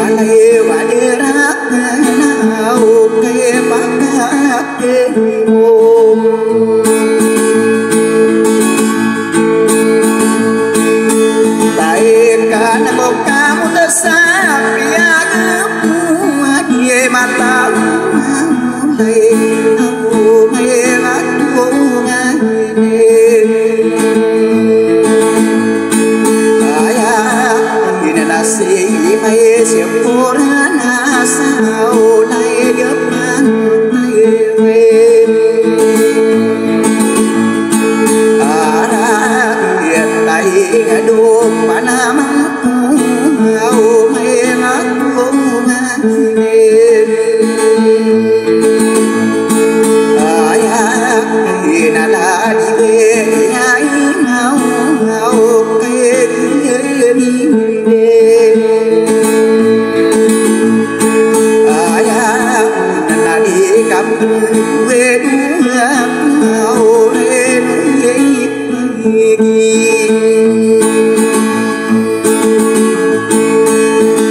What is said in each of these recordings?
lê và đi rác nào cây bạc cây ôm tại cả năm một ca một đất xa phía nước về mà ta đây hầu nghe mắt vô ngay si mây siêu phố na sao lại gấp mang tay về ra biệt tay đô mà nam hầu mây mắt vô ngang lên thì là đã đi về nhái nào cây đi cầm về đúng hầu lên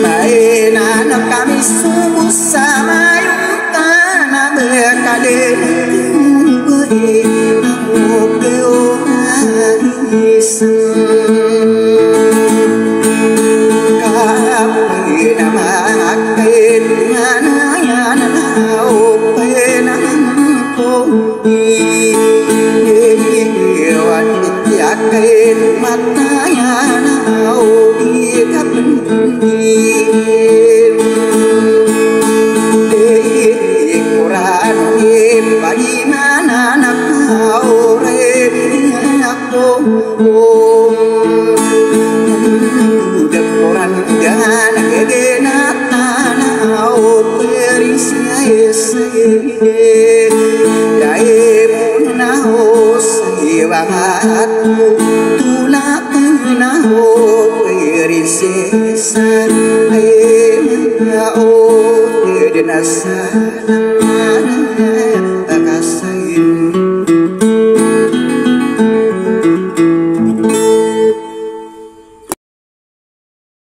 tại na nó cam su sa mai ta na bề cả đêm với một kêu ai sương cả người nam hát cây na nào cây mặt ya nào đi khắp đi để cô ra đi và đi na nào re cô được cô ra ga na ke na ta nào perisia se đại muốn nào se và hát tu la na ho perisia ai na o de na sa